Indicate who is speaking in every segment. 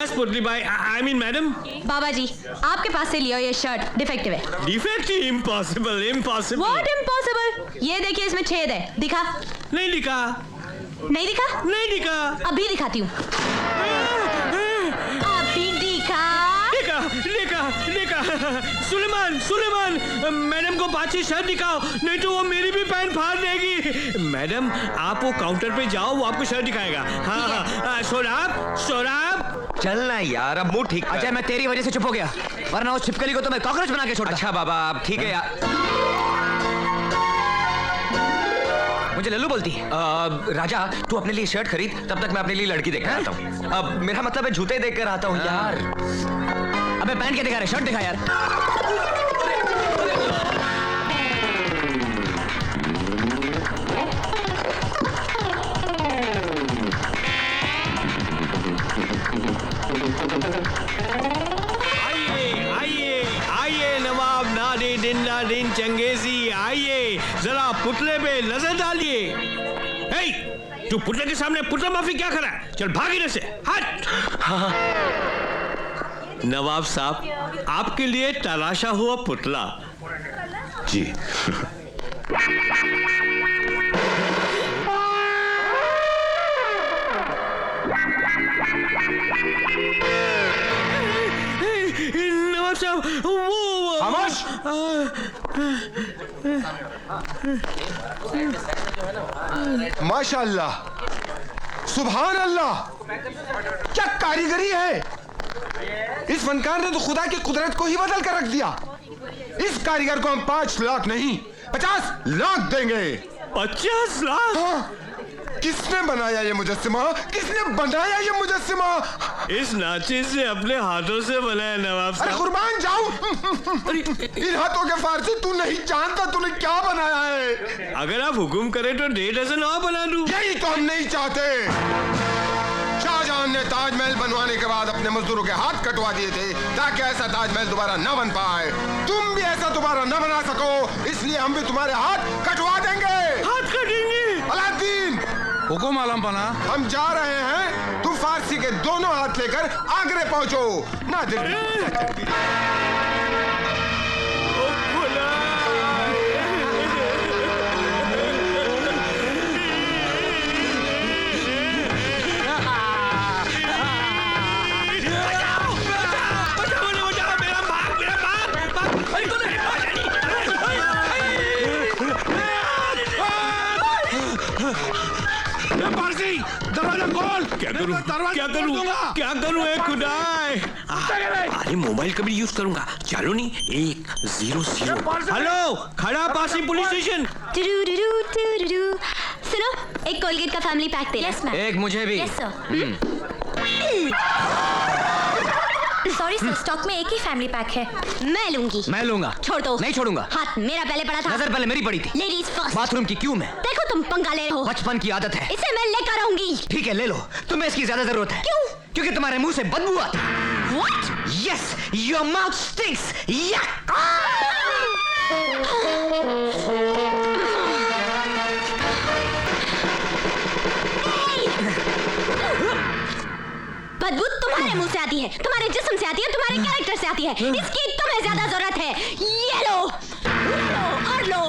Speaker 1: पुतली भाई, I mean madam.
Speaker 2: बाबा जी, आपके पास से लियो ये शर्ट डिफेक्टिव है।
Speaker 1: Defective? Impossible impossible.
Speaker 2: What impossible? ये देखिए इसमें छेद है, दिखा?
Speaker 1: नहीं दिखा।
Speaker 2: नहीं दिखा?
Speaker 1: नहीं दिखा।
Speaker 2: अभी दिखाती हूँ। अभी दिखा।
Speaker 1: दिखा दिखा दिखा। सुलेमान सुलेमान, मैडम को बाची शर्ट दिखाओ, नहीं तो वो मेरी भी पैंट फाड़ देगी। मैडम आप वो काउंटर पे जाओ, वो आपको शर्ट दिखाएगा। हाँ, शोराब शोराब।
Speaker 3: चलना यार, अब मूड ठीक कर।
Speaker 4: अजय मैं तेरी वजह से चुप हो गया, वरना उस छिपकली को तो मैं कॉकरोच बना के छोड़ता।
Speaker 3: अच्छा बाबा, अब ठीक है यार।
Speaker 4: मुझे लल्लू बोलती है।
Speaker 3: राजा तू अपने लिए शर्ट खरीद, तब तक मैं अपने लिए लड़की देख कर आता हूँ। अब मेरा मतलब है जूते देख कर आता हूँ यार।
Speaker 4: अबे पैंट क्या दिखा रहे, शर्ट दिखा यार।
Speaker 1: नादिन चंगेजी, आइए जरा पुतले पे नजर डालिए। तू पुतले के सामने पुतला माफी क्या कर रहा है? चल भाग इधर से, हट। नवाब साहब, आपके लिए तराशा हुआ पुतला।
Speaker 5: जी।
Speaker 1: नवाब साहब, वो
Speaker 5: खामोश। माशाअल्लाह, सुभान अल्लाह, क्या कारीगरी है। इस फनकार ने तो खुदा की कुदरत को ही बदल कर रख दिया। इस कारीगर को हम 5 लाख नहीं 50 लाख देंगे।
Speaker 1: 50 लाख?
Speaker 5: हाँ। किसने बनाया ये मुजस्सिमा? किसने बनाया ये मुजस्सिमा?
Speaker 1: इस नाचिज से अपने हाथों से बनाया नवाब साहब।
Speaker 5: अरे कुर्बान जाऊं। इन हाथों के फार से तू नहीं जानता तूने क्या बनाया है।
Speaker 1: अगर आप हुक्म करें तो 1.5 डज़न और बना दूं।
Speaker 5: यही तो हम नहीं चाहते। शाहजहां ने ताजमहल बनवाने के बाद अपने मजदूरों के हाथ कटवा दिए थे ताकि ऐसा ताजमहल दोबारा न बन पाए। तुम भी ऐसा दोबारा न बना सको, इसलिए हम भी तुम्हारे हाथ कटवा देंगे।
Speaker 1: हाथ कटेंगे?
Speaker 5: अलादीन,
Speaker 6: हुकुम आलम पना।
Speaker 5: हम जा रहे हैं, तुम फारसी के दोनों हाथ लेकर आगरे पहुंचो। नादिर
Speaker 6: दरवाजा खोल।
Speaker 1: क्या करूं क्या करूं ए खुदाए। अरे मोबाइल कभी यूज करूंगा। चलो नहीं, 100। हेलो, खड़ा पासी पुलिस स्टेशन।
Speaker 2: सुनो, एक कोलगेट का फैमिली पैक दे। Yes ma'am.
Speaker 4: एक मुझे भी।
Speaker 2: Yes sir. Sorry sir, stock में एक ही फैमिली पैक है। मैं लूंगी।
Speaker 4: मैं लूंगा।
Speaker 2: छोड़ दो।
Speaker 4: नहीं छोड़ूंगा।
Speaker 2: हाथ मेरा पहले पड़ा था।
Speaker 4: नजर पहले मेरी पड़ी थी।
Speaker 2: Ladies first.
Speaker 4: बाथरूम की क्यों मैं?
Speaker 2: देखो तुम पंगा ले रहे हो।
Speaker 4: बचपन की आदत है।
Speaker 2: इसे मैं लेकर आऊंगी।
Speaker 4: ठीक है ले लो, तुम्हें इसकी ज्यादा जरूरत है।
Speaker 2: क्यों?
Speaker 4: क्योंकि तुम्हारे मुंह से बदबू आती है।
Speaker 2: What?
Speaker 4: Yes, your mouth stinks. Yuck!
Speaker 2: बदबू तुम्हारे मुंह से आती है, तुम्हारे जिस्म से आती है, तुम्हारे कैरेक्टर से आती है। इसकी तुम्हें ज्यादा जरूरत है। ये लो और लो।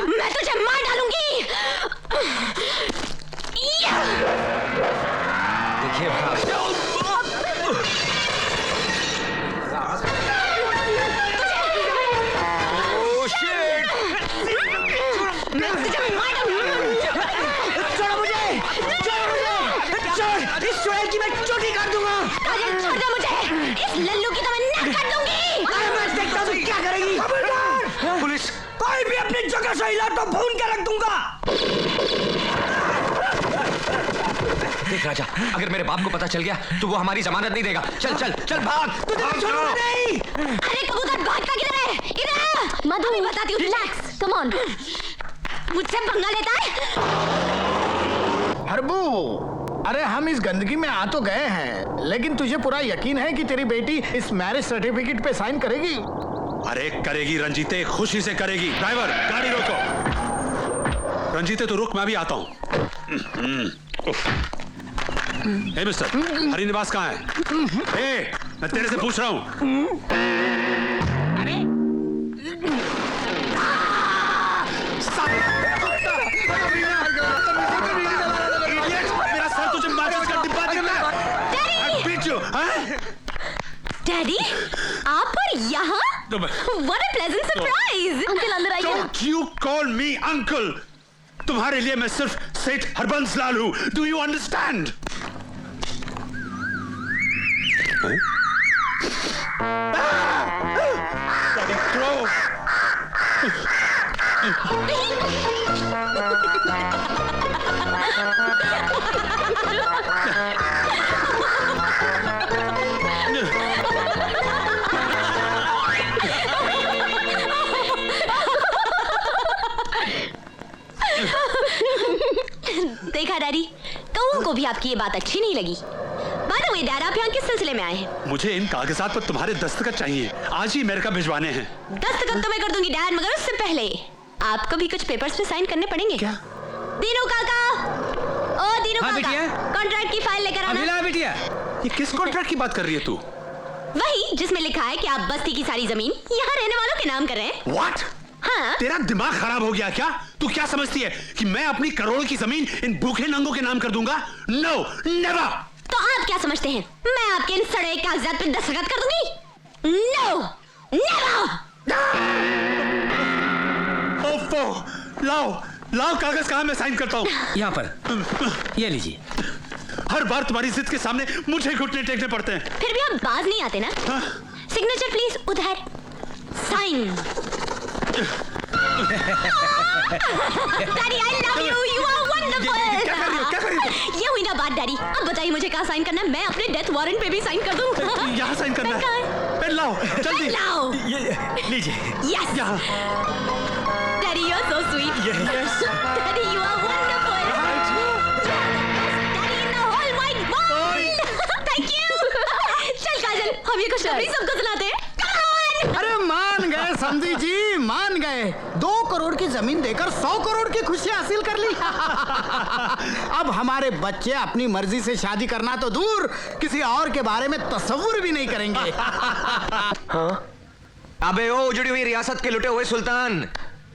Speaker 2: मैं तुझे मार डालूंगी।
Speaker 3: देखिए
Speaker 4: छोड़ो मुझे, इस चुड़ैल की मैं चोटी काट दूंगा।
Speaker 2: छोड़ दो मुझे, इस लल्लू की तो मैं नाक काट दूंगी।
Speaker 4: मैं देखता हूँ क्या करेगी।
Speaker 3: पुलिस,
Speaker 4: कोई भी अपनी जगह से हिला तो भून के रख दूंगा।
Speaker 3: देख राजा, अगर मेरे बाप को पता चल गया तो वो हमारी जमानत नहीं देगा। चल चल चल भाग।
Speaker 2: अरे कबूतर भागता किधर है? इधर मधु, मैं बताती हूँ। Relax, come on. मुझसे पंगा लेता है?
Speaker 7: हरबू, अरे हम इस गंदगी में आ तो गए हैं, लेकिन तुझे पूरा यकीन है कि तेरी बेटी इस मैरिज सर्टिफिकेट पे साइन करेगी?
Speaker 6: अरे करेगी रंजीते, खुशी से करेगी। ड्राइवर गाड़ी रोको। रंजीते तो रुक, मैं भी आता हूँ। हे मिस्टर, हरिनिवास कहाँ है? ए, मैं तेरे से पूछ रहा हूँ। मेरा सर तुझे माचिस का डिब्बा देना है। बीच जो, हाँ?
Speaker 2: डैडी, आप और यहाँ? What a pleasant surprise! Uncle अंदर आइए।
Speaker 6: Don't you call me uncle. तुम्हारे लिए मैं सिर्फ सेठ हरबंस लाल हूँ। Do you understand?
Speaker 2: देखा डैडी, कौओं को भी आपकी ये बात अच्छी नहीं लगी। बाय द वे डैड, आप यहाँ किस सिलसिले में आए हैं?
Speaker 6: मुझे इन कागजात पर तुम्हारे दस्तखत चाहिए, आज ही अमेरिका भिजवाने हैं।
Speaker 2: दस्तखत तो मैं कर दूंगी डैड, मगर उससे पहले आपको भी कुछ पेपर्स पे साइन करने पड़ेंगे।
Speaker 4: क्या?
Speaker 2: दीनू काका, ओ दीनू
Speaker 4: हाँ,
Speaker 2: काका,
Speaker 4: बिटिया?
Speaker 2: कॉन्ट्रैक्ट की फाइल लेकर आना।
Speaker 4: अभिला बिटिया,
Speaker 6: ये किस कॉन्ट्रैक्ट की बात कर रही है तू?
Speaker 2: वही जिसमें लिखा है कि आप बस्ती की सारी जमीन यहाँ रहने वालों के नाम कर रहे हैं।
Speaker 6: What?
Speaker 2: हाँ?
Speaker 6: तेरा दिमाग खराब हो गया क्या? तू क्या समझती है कि मैं अपनी करोड़ों की जमीन इन भूखे नंगों के नाम कर दूंगा? No, never!
Speaker 2: तो आप क्या समझते हैं? मैं आपके इन सड़े कागजात पे दस्तखत कर दूंगी? No, never!
Speaker 6: ओफो, लाओ लाओ कागज, कहाँ मैं साइन करता हूँ?
Speaker 4: यहाँ पर, ये लीजिए।
Speaker 6: हर बार तुम्हारी जिद के सामने मुझे घुटने टेकने पड़ते हैं।
Speaker 2: फिर भी आप बाज नहीं आते ना?
Speaker 6: हाँ?
Speaker 2: सिग्नेचर प्लीज, उधर sign. Daddy, I love you. You are wonderful.
Speaker 6: क्या कर रही हो? क्या कर रही हो?
Speaker 2: ये हुई ना बात डैडी। अब बताइए मुझे कहाँ साइन करना है? मैं अपने डेथ वारंट पे भी साइन कर दूँ।
Speaker 6: यहाँ साइन करना है। पेन लाओ, जल्दी।
Speaker 2: लाओ।
Speaker 6: लीजिए।
Speaker 2: Yes.
Speaker 6: यहाँ।
Speaker 2: Daddy, you're so sweet.
Speaker 6: Yes.
Speaker 2: Daddy, you are wonderful. Daddy in the whole wide world. Thank you. चल काजल, हम ये खुशखबरी सबको सुनाते हैं। Come on.
Speaker 7: अरे मान गए समझी जी, मान गए। 2 करोड़ की जमीन देकर 100 करोड़ की खुशी हासिल कर ली। अब हमारे बच्चे अपनी मर्जी से शादी करना तो दूर, किसी और के बारे में तसव्वुर भी नहीं करेंगे।
Speaker 3: हाँ? अबे ओ उजड़ी हुई रियासत के लुटे हुए सुल्तान,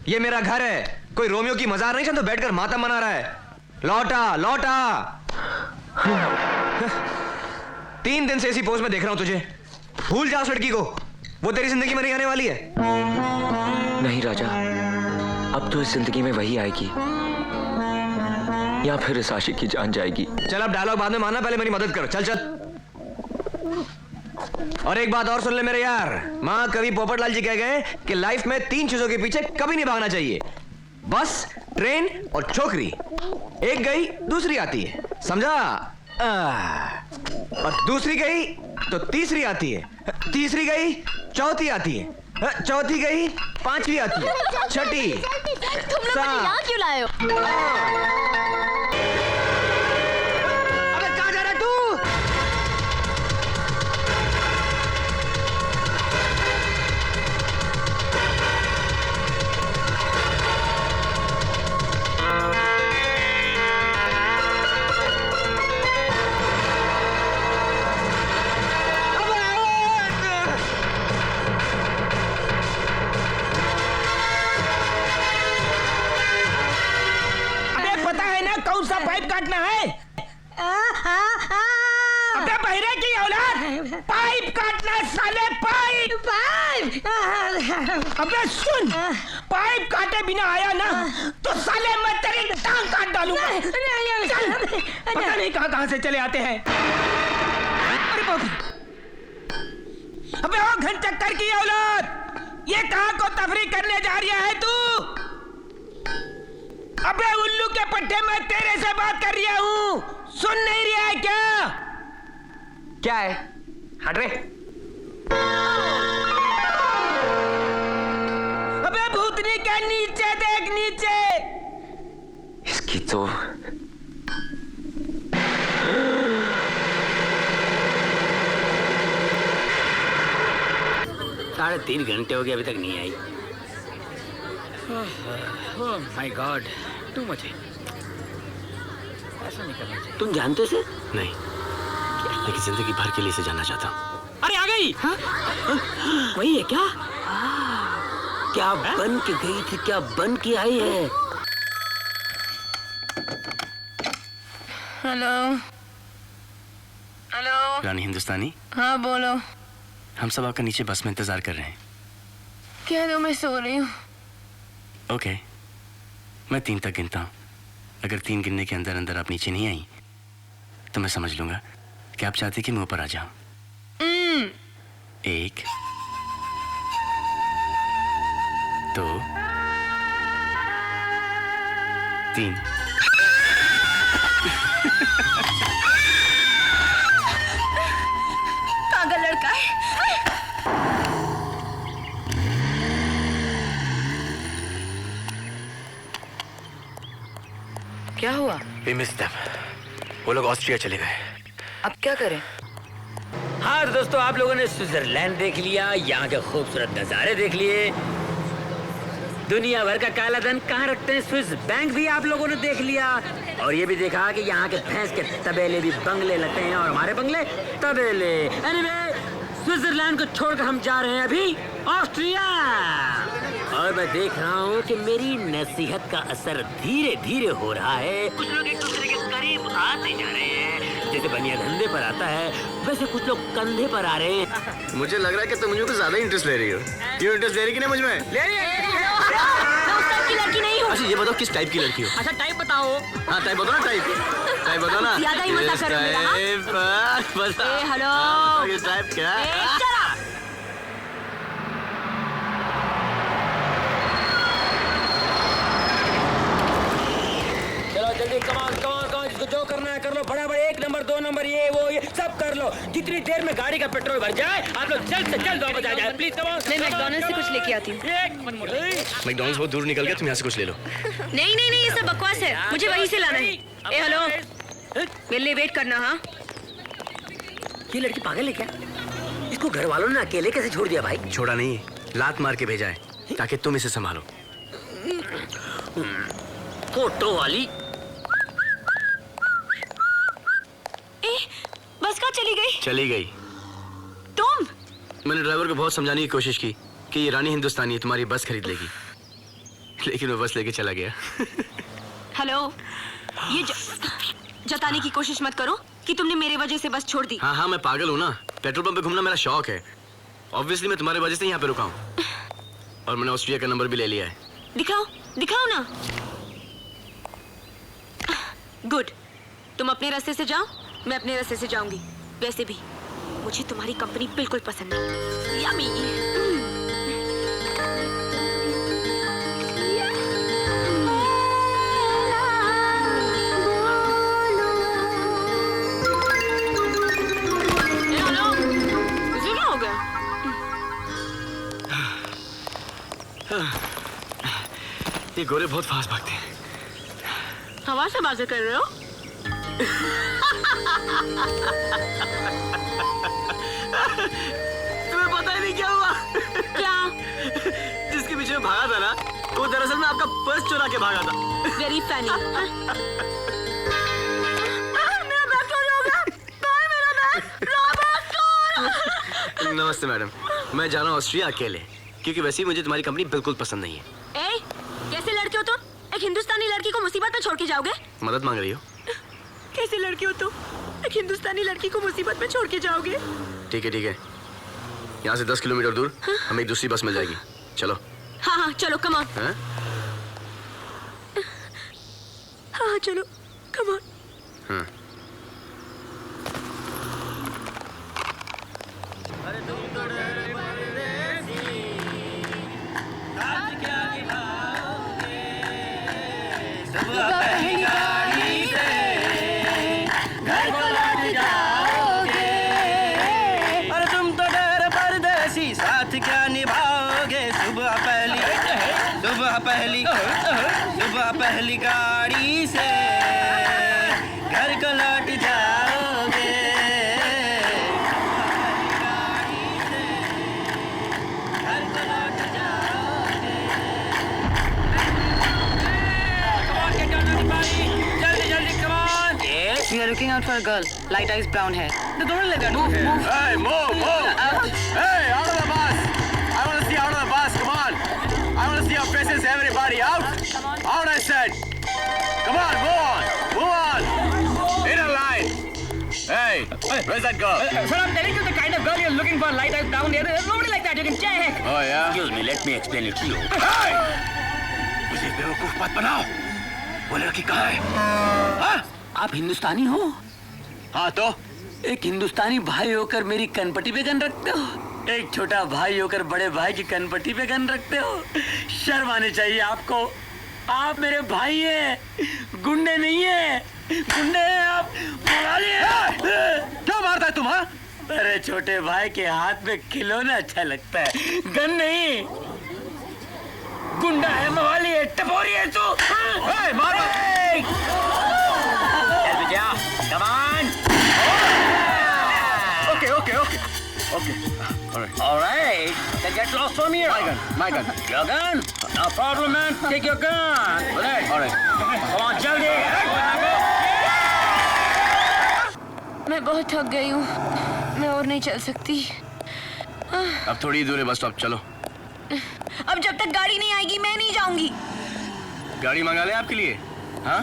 Speaker 3: ये मेरा घर है, कोई रोमियो की मजार नहीं तो बैठकर मातम मना रहा है। लौटा लौटा। 3 दिन से इसी पोज में देख रहा हूं तुझे। भूल जा उस लड़की को, वो तेरी जिंदगी में नहीं आने वाली है। नहीं राजा, अब तो इस जिंदगी में वही आएगी या फिर इस आशिक की जान जाएगी। चल अब डायलॉग बाद में मानना, पहले मेरी मदद कर। चल चल। और एक बात और सुन ले मेरे यार, माँ कवि पोपटलाल जी कह गए कि लाइफ में 3 चीजों के पीछे कभी नहीं भागना चाहिए, बस, ट्रेन और छोकरी। एक गई दूसरी आती है, समझा? और दूसरी गई तो तीसरी आती है, तीसरी गई चौथी आती है, चौथी गई 5वीं आती है, छठी।
Speaker 2: तुम लोग मुझे यहाँ क्यों लाए हो?
Speaker 3: अबे कहाँ जा रहा है तू?
Speaker 4: कौन सा पाइप काटना है? अबे बहरे की औलाद, पाइप काटना है साले, पाइप। अबे सुन, पाइप काटे बिना आया ना तो साले मैं तेरी टांग काट डालूंगा। पता नहीं कहाँ से चले आते हैं। अरे बाप रे। अबे ओ घंटक्कर की औलाद, ये कहाँ को तफरी करने जा रहा है तू? अबे उल्लू के पट्टे, मैं तेरे से बात कर रहा हूँ, सुन नहीं
Speaker 3: क्या है? हट रे।
Speaker 4: अबे भूतनी के नीचे देख, नीचे।
Speaker 3: इसकी तो
Speaker 8: 3.5 घंटे हो गए, अभी तक नहीं आई। Oh my God, too much है। ऐसा नहीं करना चाहिए। तुम जानते से?
Speaker 6: नहीं, लेकिन जिंदगी भर के लिए इसे जानना चाहता हूँ।
Speaker 8: अरे आ गई। हाँ? वही है क्या? क्या बन के गई थी, क्या बन के आई है?
Speaker 9: Hello hello.
Speaker 6: रानी हिंदुस्तानी,
Speaker 9: हाँ बोलो।
Speaker 6: हम सब आपका नीचे बस में इंतजार कर रहे हैं।
Speaker 9: कह दो मैं सो रही हूँ।
Speaker 6: ओके, मैं 3 तक गिनता हूँ। अगर 3 गिनने के अंदर अंदर आप नीचे नहीं आई तो मैं समझ लूंगा कि आप चाहते कि मैं ऊपर आ जाऊं। 1 2 3।
Speaker 9: पागल लड़का है। क्या हुआ?
Speaker 6: We missed them. वो लोग ऑस्ट्रिया चले गए।
Speaker 9: अब क्या करें?
Speaker 8: हाँ तो दोस्तों, आप लोगों ने स्विट्जरलैंड देख लिया, यहाँ के खूबसूरत नज़ारे देख लिए, दुनिया भर का काला धन कहाँ रखते हैं स्विस बैंक भी आप लोगों ने देख लिया, और ये भी देखा कि यहाँ के भैंस के तबेले भी बंगले लगते हैं और हमारे बंगले तबेले। एनीवे, स्विट्जरलैंड को छोड़कर हम जा रहे हैं अभी ऑस्ट्रिया, और मैं देख रहा हूँ कि मेरी नसीहत का असर धीरे धीरे हो रहा है। कुछ लोग एक दूसरे के करीब आते जा रहे हैं, जैसे बनिया धंधे पर आता है वैसे कुछ लोग कंधे पर आ रहे हैं।
Speaker 3: मुझे लग रहा है कि तुम मुझे कुछ ज्यादा इंटरेस्ट ले रही हो। क्यों इंटरेस्ट ले रही कि नहीं मुझ में? ले रही है।
Speaker 2: मैं उस टाइप की लड़की नहीं हूँ।
Speaker 3: अच्छा ये बताओ किस टाइप की लड़की हो?
Speaker 2: अच्छा टाइप बताओ।
Speaker 3: हाँ टाइप बताओ ना, टाइप बताओ ना।
Speaker 2: ज्यादा ही मजा करो मेरा, हाँ? ए, हेलो।
Speaker 3: किस टाइप क्या?
Speaker 2: shut up!
Speaker 8: चलो जल्दी, कमान कमान कमान, जिसको जो करना है कर लो, बड़ा बड़ा 1 नंबर 2 नंबर ये वो ये सब कर लो। जितनी देर में गाड़ी का पेट्रोल भर जाए आप लोग जल्द से जल्द वापस आ जाए प्लीज। कमान।
Speaker 9: मैं मैकडॉनल्ड्स से कुछ लेके आती हूँ।
Speaker 6: मैकडॉनल्ड्स बहुत दूर निकल गया, तुम यहाँ से कुछ ले लो।
Speaker 9: नहीं नहीं नहीं, ये सब बकवास है, मुझे वहीं से लाना है। ए हेलो, मेरे लिए वेट करना। हाँ
Speaker 8: ये लड़की पागल है क्या? इसको घर वालों ने अकेले कैसे छोड़ दिया भाई?
Speaker 6: छोड़ा नहीं, लात मार के भेजा है ताकि तुम इसे संभालो।
Speaker 8: फोटो वाली।
Speaker 9: ए, बस कहाँ चली गई?
Speaker 6: चली गई।
Speaker 9: तुम?
Speaker 6: मैंने ड्राइवर को बहुत समझाने की कोशिश की कि ये रानी हिंदुस्तानी है, तुम्हारी बस खरीद लेगी, लेकिन वो बस लेके चला गया।
Speaker 9: हेलो, ये जताने की कोशिश मत करो कि तुमने मेरे वजह से बस छोड़ दी।
Speaker 6: हाँ हाँ, मैं पागल हूँ ना, पेट्रोल पंप पे घूमना मेरा शौक है। ऑब्वियसली मैं तुम्हारे वजह से यहाँ पे रुका हूँ, और मैंने ऑस्ट्रिया का नंबर भी ले लिया है।
Speaker 9: दिखाओ दिखाओ ना। गुड, तुम अपने रास्ते से जाओ, मैं अपने रास्ते से जाऊंगी। वैसे भी मुझे तुम्हारी कंपनी बिल्कुल पसंद नहीं। यम्मी।
Speaker 6: ये गोरे बहुत फास्ट भागते हैं।
Speaker 9: हवा से बातें कर रहे हो?
Speaker 3: तुम्हें पता ही नहीं क्या हुआ?
Speaker 9: क्या?
Speaker 3: जिसके पीछे मैं भागा था ना, वो दरअसल में आपका पर्स चुरा के भागा था।
Speaker 9: Very funny. मेरा बैग चोरी हो गया। कहाँ है मेरा बैग? रॉबर्ट चोर।
Speaker 6: नमस्ते मैडम, मैं जा रहा हूँ ऑस्ट्रिया अकेले, क्योंकि वैसे ही मुझे तुम्हारी कंपनी बिल्कुल पसंद नहीं है।
Speaker 9: ए, कैसे लड़के हो तुम? एक हिंदुस्तानी लड़की को मुसीबत में छोड़ के जाओगे?
Speaker 6: मदद मांग रही हो?
Speaker 9: कैसे लड़के हो तुम? एक हिंदुस्तानी लड़की को मुसीबत में छोड़ के जाओगे?
Speaker 6: ठीक है, यहाँ से 10 किलोमीटर दूर हमें एक दूसरी बस मिल जाएगी, चलो।
Speaker 9: हाँ हाँ चलो, कम ऑन।
Speaker 6: हैं?
Speaker 9: हाँ चलो, कम ऑन।
Speaker 6: हाँ।
Speaker 9: We are looking out for a girl. Light eyes, brown hair. The door will let her move.
Speaker 6: Hey, move!
Speaker 9: Out.
Speaker 6: Hey, out of the bus! I want to see out of the bus. Come on! I want to see your faces, everybody. Out! Out, I said. Come on, move on! In a line. Hey, where's that girl?
Speaker 4: Sir, I'm telling you the kind of girl you're looking for. Light eyes, brown hair. There's nobody like that. You can check.
Speaker 6: Oh yeah.
Speaker 8: Excuse me, let me explain it to you.
Speaker 6: Hey! मुझे बेवकूफ मत बनाओ. वो लड़की कहाँ है? हाँ?
Speaker 8: आप हिंदुस्तानी हो?
Speaker 6: हाँ तो?
Speaker 8: एक हिंदुस्तानी भाई होकर मेरी कनपट्टी पे गन रखते हो? एक छोटा भाई होकर बड़े भाई की कनपट्टी पे गन रखते हो? शर्म आनी चाहिए आपको. आप मेरे भाई हैं, गुंडे नहीं हैं. गुंडे हैं आप, मवाली हैं.
Speaker 6: क्या मारता है तुम? हाँ?
Speaker 8: अरे छोटे भाई के हाथ में खिलौना अच्छा लगता है, गन नहीं. गुंडा है, मवाली है, टपोरी है तू.
Speaker 6: Hey, मार!
Speaker 8: चल Vijaya, come on.
Speaker 6: Okay. All right.
Speaker 8: Then get lost from here.
Speaker 6: My gun.
Speaker 8: Your gun? No problem, man. Take your gun.
Speaker 6: All right.
Speaker 8: Come on, जल्दी.
Speaker 9: मैं बहुत थक गई हूँ. मैं और नहीं चल सकती.
Speaker 6: अब थोड़ी दूर है बस स्टॉप. चलो.
Speaker 9: अब जब तक गाड़ी नहीं आएगी मैं नहीं जाऊंगी.
Speaker 6: गाड़ी मंगा ले आपके लिए. हाँ?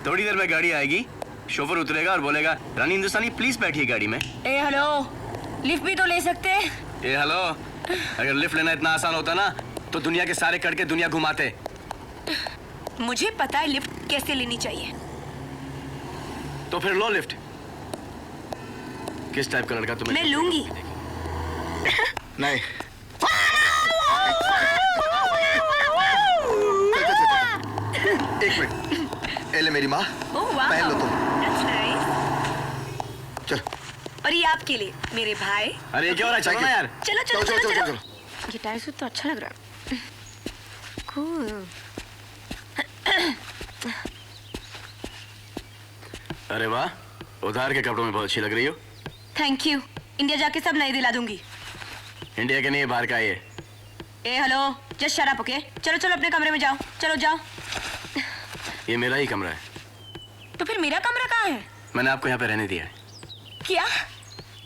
Speaker 6: थोड़ी देर में गाड़ी आएगी. शोफर उतरेगा और बोलेगा रानी हिंदुस्तानी प्लीज बैठिए गाड़ी में.
Speaker 9: ए हेलो, लिफ्ट भी तो ले सकते.
Speaker 6: ए हेलो, अगर लिफ्ट लेना इतना आसान होता ना तो दुनिया के सारे करके दुनिया घुमाते.
Speaker 9: मुझे पता है लिफ्ट कैसे लेनी चाहिए.
Speaker 6: तो फिर लो लिफ्ट. किस टाइप का लड़का तुम्हें?
Speaker 9: मैं लूंगी.
Speaker 5: नहीं. एक मिनट. एले मेरी माँ.
Speaker 9: ओह वाह.
Speaker 5: पहन लो तुम.
Speaker 9: That's nice.
Speaker 5: चल.
Speaker 9: और ये आपके लिए मेरे भाई.
Speaker 6: अरे ये क्या हो रहा है? चलो ना यार.
Speaker 9: चलो. ये टायर सूट तो अच्छा लग रहा है. Cool.
Speaker 6: अरे वाह, उधार के कपड़ों में बहुत अच्छी लग रही हो.
Speaker 9: Thank you. इंडिया जाके सब नई दिला दूंगी.
Speaker 6: इंडिया के नहीं, बाहर का ये.
Speaker 9: ए hello, just shut up. Okay, चलो अपने कमरे में जाओ. चलो जाओ.
Speaker 6: ये मेरा ही कमरा है.
Speaker 9: तो फिर मेरा कमरा कहाँ है?
Speaker 6: मैंने आपको यहाँ पे रहने दिया है.
Speaker 9: क्या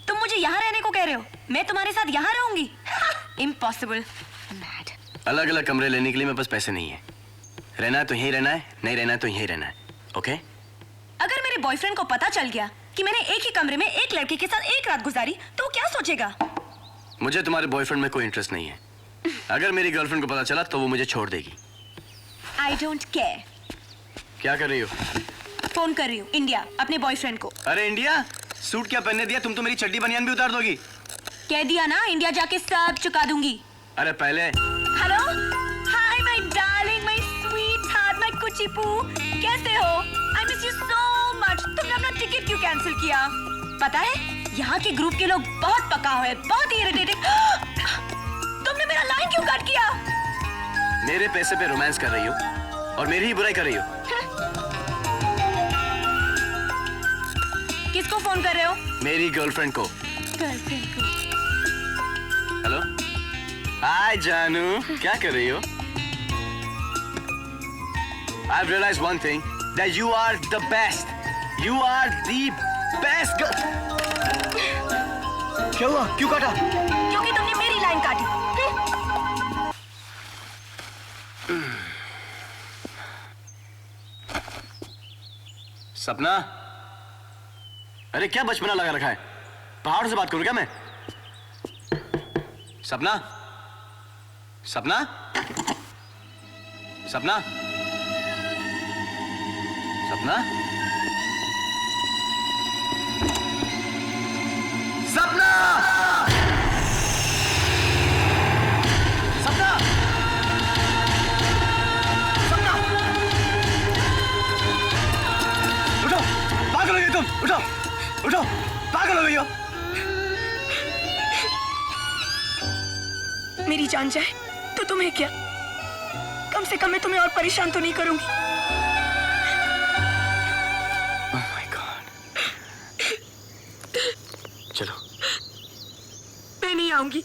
Speaker 9: तुम मुझे यहाँ रहने को कह रहे हो? मैं तुम्हारे साथ यहाँ रहूंगी? इम्पॉसिबल. मैड.
Speaker 6: अलग अलग कमरे लेने के लिए मेरे पास पैसे नहीं है. रहना है तो यहीं रहना है, नहीं रहना है तो यहीं रहना है. ओके?
Speaker 9: अगर मेरे बॉयफ्रेंड को पता चल गया कि मैंने एक ही कमरे में एक लड़के के साथ एक रात गुजारी तो वो क्या सोचेगा?
Speaker 6: मुझे तुम्हारे बॉयफ्रेंड में कोई इंटरेस्ट नहीं है. अगर मेरी गर्लफ्रेंड को पता चला तो वो मुझे छोड़ देगी.
Speaker 9: I don't care.
Speaker 6: क्या कर रही हो?
Speaker 9: फोन कर रही हूँ इंडिया, अपने बॉयफ्रेंड को.
Speaker 6: अरे इंडिया, सूट क्या पहनने दिया? तुम तो मेरी चड्डी बनियान भी उतार दोगी.
Speaker 9: कह दिया ना, इंडिया जाके सब चुका दूंगी.
Speaker 6: अरे पहले.
Speaker 9: Hello, hi my darling, my sweetheart, my कुची पू. कैसे हो? I miss you so much. तुमने अपना टिकट क्यों कैंसिल किया? पता है यहाँ के ग्रुप के लोग बहुत पका हुए, बहुत इरिटेटिंग. तुमने मेरा लाइन क्यों कट किया?
Speaker 6: मेरे पैसे पे रोमांस कर रही हो और मेरी ही बुराई कर रही हो.
Speaker 9: किसको फोन कर रहे हो?
Speaker 6: मेरी गर्लफ्रेंड को.
Speaker 9: गर्लफ्रेंड को.
Speaker 6: हेलो. हाय जानू, क्या कर रही हो? I've realized one thing, that you are the best. You are the best girl. क्या हुआ? क्यों काटा?
Speaker 9: क्योंकि तुमने मेरी लाइन काटी.
Speaker 6: सपना, अरे क्या बचपना लगा रखा है? पहाड़ से बात करूं क्या मैं? सपना, सपना, सपना, सपना, सपना, सपना, सपना, उठो, पागल हो गई तुम. उठो, उठो, पागल हो गई हो.
Speaker 9: मेरी जान जाए तो तुम्हें क्या? कम से कम मैं तुम्हें और परेशान तो नहीं करूंगी.
Speaker 6: Oh my God. चलो.
Speaker 9: मैं नहीं आऊंगी.